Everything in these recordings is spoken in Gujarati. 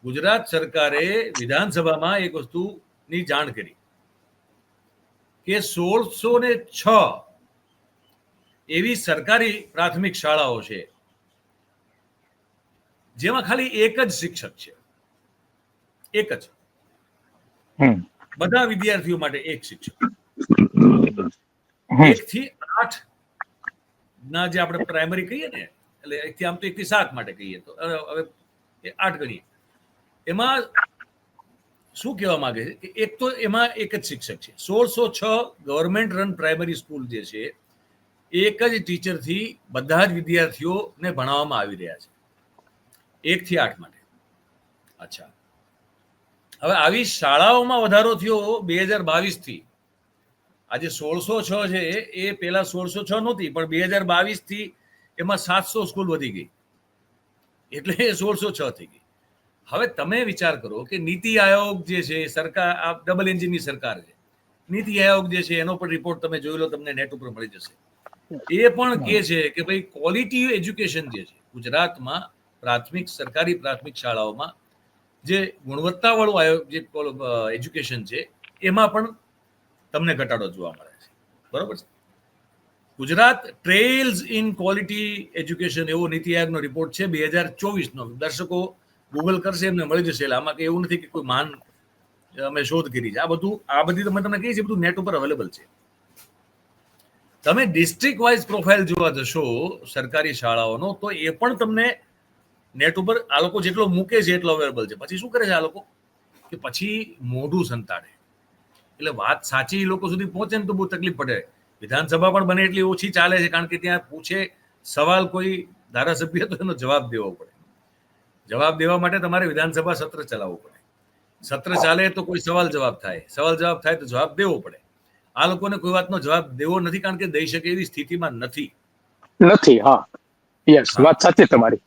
ગુજરાત સરકારે વિધાનસભામાં એક વસ્તુની જાણ કરી કે 1606 એવી સરકારી પ્રાથમિક શાળાઓ છે જેમાં ખાલી એક જ શિક્ષક છે, એક જ, બધા વિદ્યાર્થીઓ માટે એક શિક્ષક. 1 થી 8 ના જે આપણે પ્રાઇમરી કહીએ ને, એટલે 1 થી આમ તો 1 થી 7 માટે કહીએ, તો હવે 8 ગણીએ. એમાં શું કહેવા માંગે છે કે એક તો એમાં એક જ શિક્ષક છે. 1606 ગવર્મેન્ટ રન પ્રાઇમરી સ્કૂલ જે છે, એક જ ટીચરથી બધા જ વિદ્યાર્થીઓને ભણાવવામાં આવી રહ્યા છે 1 થી 8 માટે. અચ્છા, હવે આવી શાળાઓમાં વધારો થયો 2022 થી. આજે 1606 છે એ પેલા 1606 નહોતી, પણ 2022 થી એમાં 700 સ્કૂલ વધી ગઈ, એટલે 1606 થઈ ગઈ. હવે તમે વિચાર કરો કે નીતિ આયોગ જે છે, સરકાર આ ડબલ એન્જિનની સરકાર છે, નીતિ આયોગ જે છે એનો પણ રિપોર્ટ તમે જોઈ લો, તમને નેટ ઉપર મળી જશે. એ પણ કહે છે કે ભાઈ ક્વોલિટી એજ્યુકેશન જે છે ગુજરાતમાં સરકારી પ્રાથમિક શાળાઓમાં જે ગુણવત્તાવાળું જે એજ્યુકેશન છે એમાં પણ તમને ઘટાડો જોવા મળે છે. બરોબર છે. Gujarat trails in quality education એવો નીતિ આયોગનો રિપોર્ટ છે 2024 નો. દર્શકો ગૂગલ કરશે એમને મળી જશે. એટલે આમાં એવું નથી કે કોઈ મહાન અમે શોધ કરી છે. આ બધી તમે તમને કહી છે, બધું નેટ ઉપર અવેલેબલ છે. તમે ડિસ્ટ્રિક્ટ વાઇઝ પ્રોફાઇલ જોવા જશો સરકારી શાળાઓનો, તો એ પણ તમને નેટ ઉપર આ લોકો જેટલો મૂકે છે એટલો અવેલેબલ છે. પછી શું કરે છે આ લોકો કે પછી મોઢું સંતાડે, એટલે વાત સાચી લોકો સુધી પહોંચે ને તો બહુ તકલીફ પડે. વિધાનસભા પણ બને એટલી ઓછી ચાલે છે, કારણ કે ત્યાં પૂછે સવાલ કોઈ ધારાસભ્ય તો એનો જવાબ દેવો પડે. જવાબ દેવા માટે તમારે વિધાનસભા સત્ર ચલાવવું પડે. સત્ર ચાલે તો કોઈ સવાલ જવાબ થાય, સવાલ જવાબ થાય તો જવાબ દેવો પડે. આ લોકોને કોઈ વાતનો જવાબ દેવો નથી, કારણ કે દઈ શકે એવી સ્થિતિમાં નથી. હા, યસ, વાત સાચી તમારી.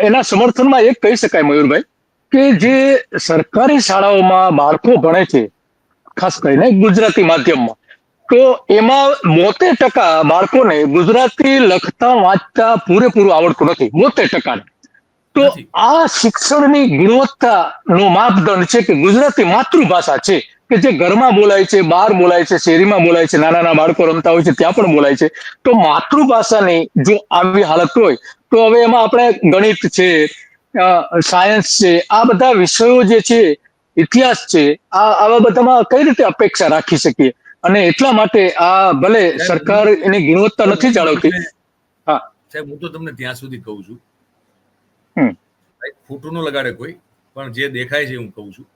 એના સમર્થનમાં એક કહી શકાય મયુરભાઈ, કે જે સરકારી શાળાઓમાં બાળકો ભણે છે, ખાસ કરીને ગુજરાતી માધ્યમમાં, તો એમાં 72% બાળકોને ગુજરાતી લખતા વાંચતા પૂરેપૂરું આવડતું નથી. 72%. તો આ શિક્ષણની ગુણવત્તાનો માપદંડ છે કે ગુજરાતી માતૃભાષા છે, કે જે ઘરમાં બોલાય છે, બહાર બોલાય છે, શેરીમાં બોલાય છે, નાના નાના બાળકો રમતા હોય છે ત્યાં પણ બોલાય છે. તો માતૃભાષાની જો આવી હાલત હોય તો હવે એમાં આપણે ગણિત છે, સાયન્સ છે, આ બધા વિષયો જે છે, ઇતિહાસ છે, આવા બધામાં કઈ રીતે અપેક્ષા રાખી શકીએ? અને એટલા માટે આ ભલે સરકાર એની ગુણવત્તા નથી જાળવતી. હા સાહેબ, હું તો તમને ત્યાં સુધી કહું છું, ખોટું ન લગાડે કોઈ, પણ જે દેખાય છે હું કહું છું.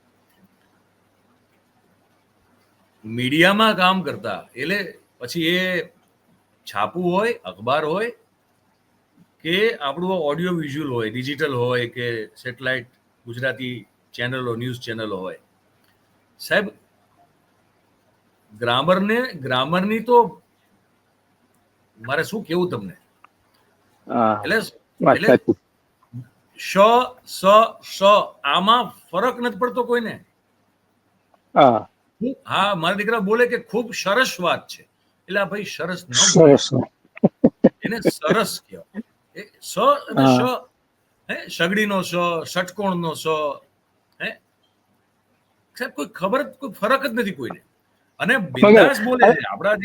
મીડિયામાં કામ કરતા, એટલે પછી એ છાપું હોય, અખબાર હોય, કે આપણું ઓડિયો વિઝ્યુઅલ હોય, ડિજિટલ હોય, કે સેટેલાઇટ ગુજરાતી ચેનલો, ન્યૂઝ ચેનલો હોય, સાહેબ ગ્રામરની તો મારે શું કેવું તમને, એટલે આમાં ફરક નથી પડતો કોઈને. હા, મારા દીકરા બોલે કે ખૂબ સરસ વાત છે, એટલે ભાઈ સરસ ન બોલે, એને સરસ કહેવાય. સ અને શ, સગડીનો સ, ષટકોણનો સ, સાહેબ કોઈ ફરક જ નથી કોઈને. અને બિંદાસ બોલે છે. આપણા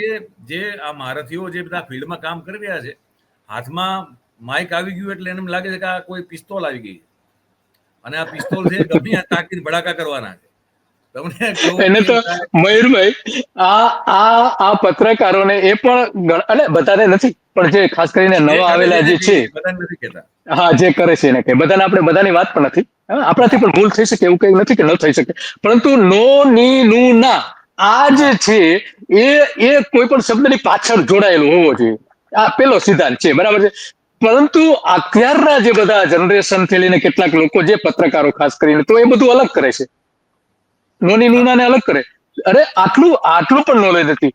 જે આ મહારથીઓ જે બધા ફિલ્ડમાં કામ કરી રહ્યા છે, હાથમાં માઇક આવી ગયું એટલે એને લાગે છે કે આ કોઈ પિસ્તોલ આવી ગઈ, અને આ પિસ્તોલ છે ગમે તાકીને ભડાકા કરવાના છે. એને તો મયુરભાઈ, આ પત્રકારોને એ પણ, એટલે બધાને નથી, પણ જે ખાસ કરીને નવા આવેલા જે છે, હા, જે કરે છે એને કે બધાને, આપણે બધાની વાત પણ નથી, આપણાથી પણ ભૂલ થઈ શકે, એવું કઈ નથી કે ન થઈ શકે, પરંતુ નો, ની, નું, ના, આ જે છે એ કોઈ પણ શબ્દની પાછળ જોડાયેલું હોવો જોઈએ. આ પેલો સિદ્ધાંત છે, બરાબર છે. પરંતુ અત્યારના જે બધા જનરેશન થી લઈને કેટલાક લોકો, જે પત્રકારો ખાસ કરીને, તો એ બધું અલગ કરે છે, નોની નુના ને અલગ કરે. અરે આટલું પણ નોલેજ નથી.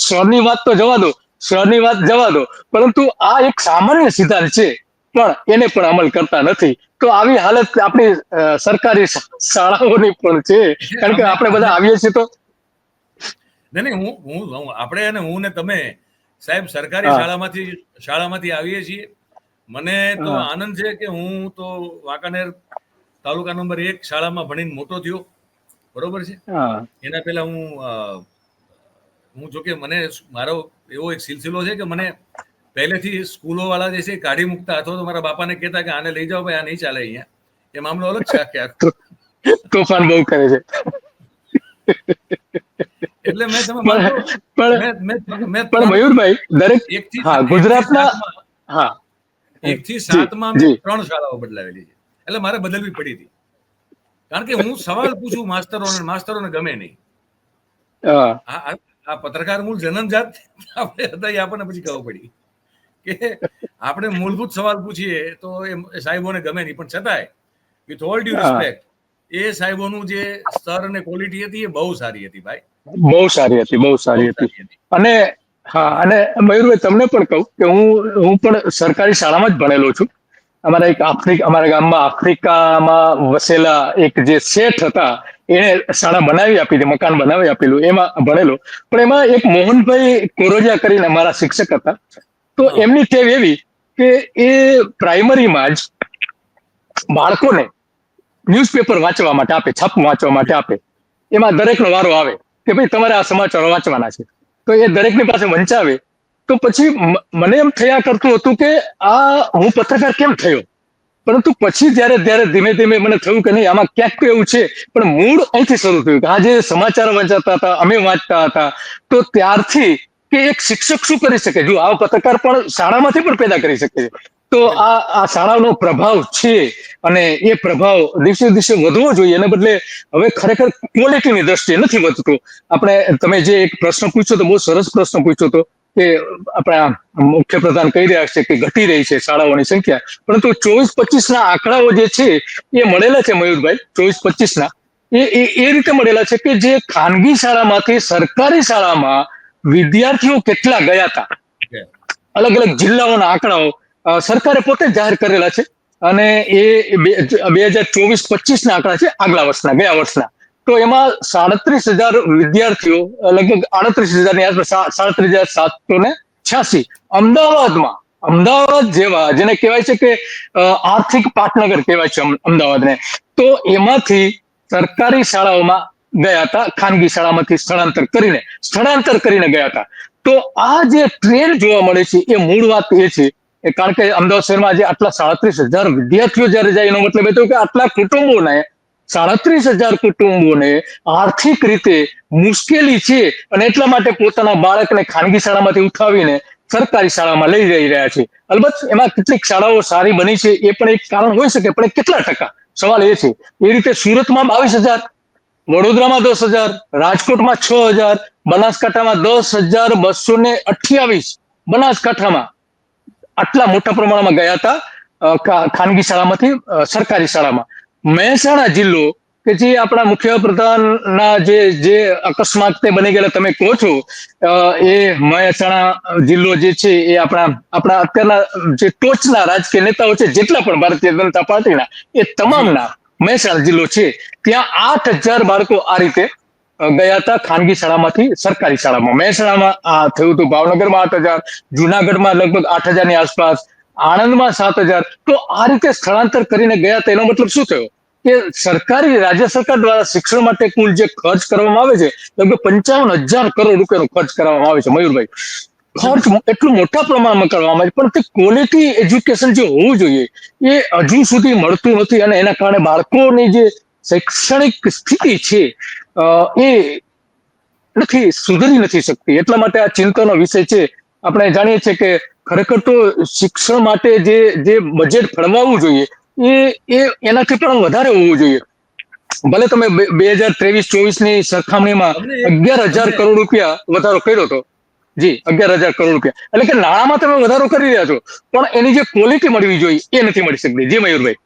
સ્વરની વાત તો જવા દો, સ્વરની વાત જવા દો, પરંતુ આ એક સામાન્ય સિદ્ધાંત છે, પણ એને પણ અમલ કરતા નથી. તો આવી હાલત આપણી સરકારી શાળાઓની પણ છે, કારણ કે આપણે બધા આવીએ છીએ તો હું ને તમે સાહેબ સરકારી શાળામાંથી આવીએ છીએ. મને તો આનંદ છે કે હું તો વાંકાનેર તાલુકા નંબર 1 શાળામાં ભણીને મોટો થયો, બરોબર છે. એના પહેલા હું જોકે મને મારો એવો એક સિલસિલો છે કે મને પહેલેથી સ્કૂલો વાળા જે છે કાઢી મૂકતા, અથવા તો મારા બાપાને કહેતા કે આને લઈ જાઓ ભાઈ, આ નહીં ચાલે અહીંયા. એ મામલો અલગ છે આખે આખો. તોફાન બહુ કરે છે. એટલે મેં તમે પણ મયુરભાઈ દરેક ગુજરાતના 1 થી 7 માં મેં 3 શાળાઓ બદલાવેલી છે. એટલે મારે બદલવી પડી હતી, કારણ કે હું સવાલ પૂછું માસ્તરોને ગમે નહીં. આ પત્રકાર મૂળ જન્મજાત આપણે હતા, એ આપણને પછી ખબર પડી કે આપણે મૂળભૂત સવાલ પૂછીએ તો એ સાહેબોને ગમે નહીં. પણ છતાંય વિથ ઓલ ડ્યુ રિસ્પેક્ટ, એ સાહેબોનું જે સ્તર અને ક્વોલિટી હતી એ બહુ સારી હતી ભાઈ, બહુ સારી હતી. અને મયુરભાઈ તમને પણ કહું કે હું પણ સરકારી શાળામાં જ ભણેલો છું. અમારા ગામમાં આફ્રિકામાં વસેલા એક જે શેઠ હતા, એને શાળા બનાવી આપી હતી, મકાન બનાવી આપેલું, એમાં ભણેલો. પણ એમાં એક મોહનભાઈ કોરોજા કરીને મારા શિક્ષક હતા. તો એમની ટેવ એવી કે એ પ્રાઇમરીમાં જ બાળકોને ન્યૂઝપેપર વાંચવા માટે આપે, છાપું વાંચવા માટે આપે. એમાં દરેકનો વારો આવે કે ભાઈ તમારે આ સમાચારો વાંચવાના છે. તો એ દરેકની પાસે વંચાવે. તો પછી મને એમ થયા કરતું હતું કે હું પત્રકાર કેમ થયો. પરંતુ પછી જ્યારે ધીમે ધીમે મને થયું કે નહીં, આમાં ક્યાંક તો એવું છે. પણ મૂળ અહીંથી શરૂ થયું કે આ જે સમાચાર વાંચતા હતા, અમે વાંચતા હતા. તો ત્યારથી કે એક શિક્ષક શું કરી શકે, જો આ પત્રકાર પણ શાળામાંથી પણ પેદા કરી શકે છે. તો આ શાળાનો પ્રભાવ છે, અને એ પ્રભાવ દિવસે દિવસે વધવો જોઈએ. એને બદલે હવે ખરેખર ક્વોલિટીની દ્રષ્ટિએ નથી વધતો. તમે જે એક પ્રશ્ન પૂછ્યો તો બહુ સરસ પ્રશ્ન પૂછ્યો હતો કે આપણા મુખ્યપ્રધાન કહી રહ્યા છે કે ઘટી રહી છે શાળાઓની સંખ્યા. પરંતુ 24-25 ના આંકડાઓ જે છે એ મળેલા છે મયુરભાઈ, 24-25 ના એ રીતે મળેલા છે કે જે ખાનગી શાળામાંથી સરકારી શાળામાં વિદ્યાર્થીઓ કેટલા ગયા હતા. અલગ અલગ જિલ્લાઓના આંકડાઓ સરકારે પોતે જાહેર કરેલા છે. અને એ 2024-25 ના આંકડા છે, આગલા વર્ષના, ગયા વર્ષના. તો એમાં 37,000 વિદ્યાર્થીઓ, લગભગ 38,000 ની આસપાસ, 37,786 અમદાવાદ જેવા, જેને કહેવાય છે કે આર્થિક પાટનગર કહેવાય છે અમદાવાદને. તો એમાંથી સરકારી શાળાઓમાં ગયા હતા, ખાનગી શાળામાંથી સ્થળાંતર કરીને ગયા હતા. તો આ જે ટ્રેન્ડ જોવા મળે છે એ મૂળ વાત એ છે, કારણ કે અમદાવાદ શહેરમાં આજે આટલા 37,000 વિદ્યાર્થીઓ જયારે જાય, એનો મતલબ એ થયો કે આટલા કુટુંબોને, 37,000 કુટુંબોને આર્થિક રીતે મુશ્કેલી છે, અને એટલા માટે પોતાના બાળકને ખાનગી શાળામાંથી ઉઠાવીને સરકારી શાળામાં લઈ જઈ રહ્યા છે. અલબત્ત એમાં કેટલીક શાળાઓ સારી બની છે, એ પણ એક કારણ હોઈ શકે, પણ કેટલા ટકા, સવાલ એ છે. એ રીતે સુરતમાં 22,000, વડોદરામાં 10,000, રાજકોટમાં 6,000, બનાસકાંઠામાં 10,228 બનાસકાંઠામાં આટલા મોટા પ્રમાણમાં ગયા હતા ખાનગી શાળામાંથી સરકારી શાળામાં. મહેસાણા જિલ્લો કે જે આપણા મુખ્યપ્રધાનના જે અકસ્માત બની ગયેલા તમે કહો છો, એ મહેસાણા જિલ્લો જે છે એ આપણા અત્યારના જે ટોચના રાજકીય નેતાઓ છે, જેટલા પણ ભારતીય જનતા પાર્ટીના, એ તમામના મહેસાણા જિલ્લો છે. ત્યાં 8,000 બાળકો આ રીતે ગયા હતા ખાનગી શાળામાંથી સરકારી શાળામાં. મહેસાણામાં આ થયું હતું, ભાવનગરમાં 8,000, જુનાગઢમાં લગભગ 8,000 ની આસપાસ, આણંદમાં 7,000. તો આ રીતે સ્થળાંતર કરીને ગયા હતા. એનો મતલબ શું થયો કે રાજ્ય સરકાર દ્વારા શિક્ષણ માટે કુલ જે ખર્ચ કરવામાં આવે છે, લગભગ 55,000 કરોડ રૂપિયાનો ખર્ચ કરવામાં આવે છે મયુરભાઈ. ખર્ચ એટલું મોટા પ્રમાણમાં કરવામાં આવે છે, પણ તે ક્વોલિટી એજ્યુકેશન જે હોવું જોઈએ એ હજુ સુધી મળતું નથી. અને એના કારણે બાળકોની જે શૈક્ષણિક સ્થિતિ છે એ સુધરી નથી શકતી. એટલા માટે આ ચિંતાનો વિષય છે. આપણે જાણીએ છીએ કે ખરેખર તો શિક્ષણ માટે જે બજેટ ફળવાવું જોઈએ એ એનાથી પણ વધારે હોવું જોઈએ. ભલે તમે 2023-24 ની સરખામણીમાં 11,000 કરોડ રૂપિયા વધારો કર્યો હતો. જી, 11,000 કરોડ રૂપિયા, એટલે કે નાણાંમાં તમે વધારો કરી રહ્યા છો, પણ એની જે ક્વોલિટી મળવી જોઈએ એ નથી મળી શકતી. જી મયુરભાઈ.